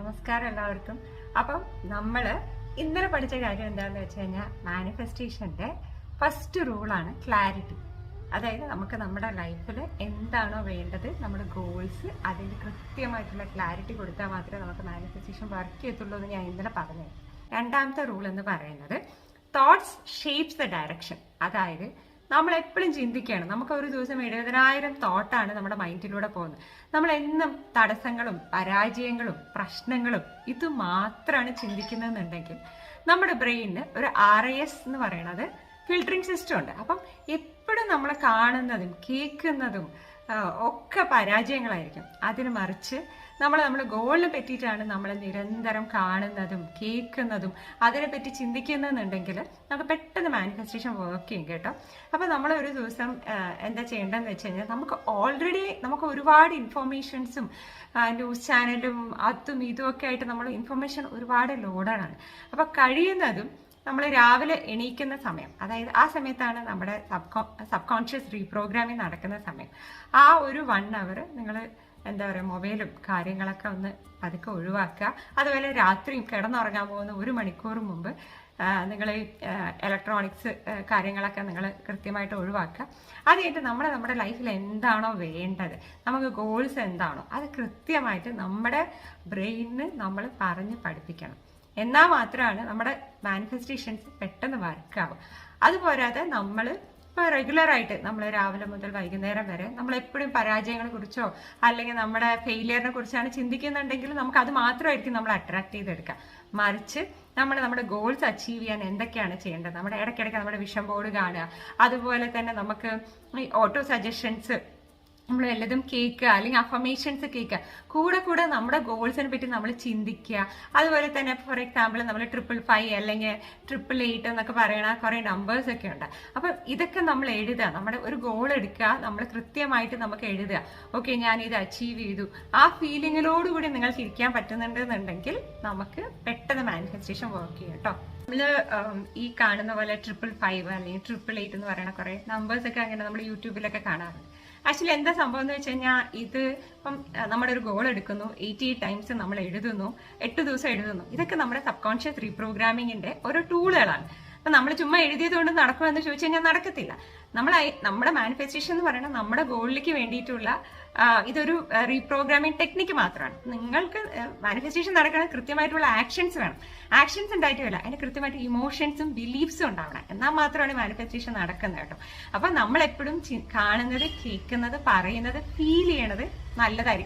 നമസ്കാരം എല്ലാവർക്കും. അപ്പം നമ്മൾ ഇന്നലെ പഠിച്ച കാര്യം എന്താണെന്ന് വെച്ച് കഴിഞ്ഞാൽ മാനിഫെസ്റ്റേഷന്റെ ഫസ്റ്റ് റൂളാണ് ക്ലാരിറ്റി. അതായത് നമുക്ക് നമ്മുടെ ലൈഫിൽ എന്താണോ വേണ്ടത്, നമ്മുടെ ഗോൾസ്, അതിന് കൃത്യമായിട്ടുള്ള ക്ലാരിറ്റി കൊടുത്താൽ മാത്രമേ നമുക്ക് മാനിഫെസ്റ്റേഷൻ വർക്ക് ചെയ്യത്തുള്ളൂ എന്ന് ഞാൻ ഇന്നലെ പറഞ്ഞു. രണ്ടാമത്തെ റൂൾ എന്ന് പറയുന്നത് തോട്ട്സ് ഷേപ്സ് ദ ഡയറക്ഷൻ. അതായത് നമ്മൾ എപ്പോഴും ചിന്തിക്കുകയാണ്. നമുക്ക് ഒരു ദിവസം 70,000 തോട്ടാണ് നമ്മുടെ മൈൻഡിലൂടെ പോകുന്നത്. നമ്മൾ എന്നും തടസ്സങ്ങളും പരാജയങ്ങളും പ്രശ്നങ്ങളും ഇത് മാത്രമാണ് ചിന്തിക്കുന്നതെന്നുണ്ടെങ്കിൽ നമ്മുടെ ബ്രെയിനിന് ഒരു RIS എന്ന് പറയുന്നത് ഫിൽട്ടറിംഗ് സിസ്റ്റം ഉണ്ട്. അപ്പം എപ്പോഴും നമ്മൾ കാണുന്നതും കേൾക്കുന്നതും ഒക്കെ പരാജയങ്ങളായിരിക്കും. അതിന് മറിച്ച് നമ്മുടെ ഗോളിനെ പറ്റിയിട്ടാണ് നമ്മൾ നിരന്തരം കാണുന്നതും കേൾക്കുന്നതും അതിനെപ്പറ്റി ചിന്തിക്കുന്നതെന്നുണ്ടെങ്കിൽ നമുക്ക് പെട്ടെന്ന് മാനിഫെസ്റ്റേഷൻ വർക്ക് ചെയ്യും കേട്ടോ. അപ്പം നമ്മൾ ഒരു ദിവസം എന്താ ചെയ്യേണ്ടതെന്ന് വെച്ച് കഴിഞ്ഞാൽ നമുക്ക് ഒരുപാട് ഇൻഫോർമേഷൻസും ന്യൂസ് ചാനലും അതും ഇതും ഒക്കെ ആയിട്ട് നമ്മൾ ഇൻഫർമേഷൻ ഒരുപാട് ലോഡാണ്. അപ്പം കഴിയുന്നതും നമ്മൾ രാവിലെ എണീക്കുന്ന സമയം, അതായത് ആ സമയത്താണ് നമ്മുടെ സബ് കോൺഷ്യസ് റീപ്രോഗ്രാമിംഗ് നടക്കുന്ന സമയം. ആ ഒരു 1 hour നിങ്ങൾ എന്താ പറയുക, മൊബൈലും കാര്യങ്ങളൊക്കെ ഒന്ന് പതുക്കെ ഒഴിവാക്കുക. അതുപോലെ രാത്രിയും കിടന്നുറങ്ങാൻ പോകുന്ന 1 മണിക്കൂർ മുമ്പ് നിങ്ങൾ ഇലക്ട്രോണിക്സ് കാര്യങ്ങളൊക്കെ നിങ്ങൾ കൃത്യമായിട്ട് ഒഴിവാക്കുക. അത് കഴിഞ്ഞിട്ട് നമ്മുടെ ലൈഫിൽ എന്താണോ വേണ്ടത്, നമുക്ക് ഗോൾസ് എന്താണോ അത് കൃത്യമായിട്ട് നമ്മുടെ ബ്രെയിനിന് നമ്മൾ പറഞ്ഞ് പഠിപ്പിക്കണം. എന്നാൽ മാത്രമാണ് നമ്മുടെ മാനിഫെസ്റ്റേഷൻസ് പെട്ടെന്ന് വർക്കാവും. അതുപോരാതെ നമ്മൾ ഇപ്പോൾ റെഗുലറായിട്ട് നമ്മൾ രാവിലെ മുതൽ വൈകുന്നേരം വരെ നമ്മൾ എപ്പോഴും പരാജയങ്ങളെ കുറിച്ചോ അല്ലെങ്കിൽ നമ്മുടെ ഫെയിലിയറിനെ കുറിച്ചാണ് ചിന്തിക്കുന്നുണ്ടെങ്കിൽ നമുക്ക് അത് മാത്രമായിരിക്കും നമ്മൾ അട്രാക്ട് ചെയ്തെടുക്കുക. മറിച്ച് നമ്മുടെ ഗോൾസ് അച്ചീവ് ചെയ്യാൻ എന്തൊക്കെയാണ് ചെയ്യേണ്ടത്, നമ്മുടെ ഇടയ്ക്കിടയ്ക്ക് നമ്മുടെ വിഷൻ ബോർഡ് കാണുക. അതുപോലെ തന്നെ നമുക്ക് ഈ ഓട്ടോ സജഷൻസ് നമ്മൾ വല്ലതും കേൾക്കുക, അല്ലെങ്കിൽ അഫർമേഷൻസ് കേൾക്കുക. കൂടെ നമ്മുടെ ഗോൾസിനെ പറ്റി നമ്മൾ ചിന്തിക്കുക. അതുപോലെ തന്നെ ഫോർ എക്സാമ്പിൾ നമ്മൾ 555 അല്ലെങ്കിൽ 888 എന്നൊക്കെ പറയണ കുറെ നമ്പേഴ്സ് ഒക്കെ ഉണ്ട്. അപ്പം ഇതൊക്കെ നമ്മൾ എഴുതുക. നമ്മുടെ ഒരു ഗോൾ എടുക്കുക, നമ്മൾ കൃത്യമായിട്ട് നമുക്ക് എഴുതുക. ഓക്കെ, ഞാൻ ഇത് അച്ചീവ് ചെയ്തു. ആ ഫീലിങ്ങിനോടുകൂടി നിങ്ങൾക്ക് ഇരിക്കാൻ പറ്റുന്നുണ്ടെന്നുണ്ടെങ്കിൽ നമുക്ക് പെട്ടെന്ന് മാനിഫെസ്റ്റേഷൻ വർക്ക് ചെയ്യും കേട്ടോ. നമ്മള് ഈ കാണുന്ന പോലെ 555 അല്ലെങ്കിൽ 888 എന്ന് പറയുന്ന കുറെ നമ്പേഴ്സ് ഒക്കെ അങ്ങനെ നമ്മൾ യൂട്യൂബിലൊക്കെ കാണാറുണ്ട്. ആക്ച്വലി എന്താ സംഭവം എന്ന് വെച്ച് കഴിഞ്ഞാൽ, ഇത് ഇപ്പം നമ്മുടെ ഒരു ഗോൾ എടുക്കുന്നു, 88 times നമ്മൾ എഴുതുന്നു, 8 ദിവസം എഴുതുന്നു. ഇതൊക്കെ നമ്മുടെ സബ് കോൺഷ്യസ് റീപ്രോഗ്രാമിങ്ങിന്റെ ഓരോ ടൂളുകളാണ്. അപ്പൊ നമ്മൾ ചുമ്മാ എഴുതിയത് കൊണ്ട് നടക്കുമെന്ന് ചോദിച്ചു കഴിഞ്ഞാൽ നടക്കത്തില്ല. നമ്മുടെ മാനിഫെസ്റ്റേഷൻ എന്ന് പറയുന്നത് നമ്മുടെ ഗോളിലേക്ക് വേണ്ടിയിട്ടുള്ള ഇതൊരു റീപ്രോഗ്രാമിംഗ് ടെക്നിക്ക് മാത്രമാണ്. നിങ്ങൾക്ക് മാനിഫെസ്റ്റേഷൻ നടക്കണം, കൃത്യമായിട്ടുള്ള ആക്ഷൻസ് വേണം. ആക്ഷൻസ് ഉണ്ടായിട്ട് വരില്ല, അതിന് കൃത്യമായിട്ട് ഇമോഷൻസും ബിലീഫ്സും ഉണ്ടാവണം. എന്നാൽ മാത്രമാണ് മാനിഫെസ്റ്റേഷൻ നടക്കുന്നത് കേട്ടോ. അപ്പൊ നമ്മൾ എപ്പോഴും കാണുന്നത്, കേൾക്കുന്നത്, പറയുന്നത്, ഫീൽ ചെയ്യണത് നല്ലതായിരിക്കും.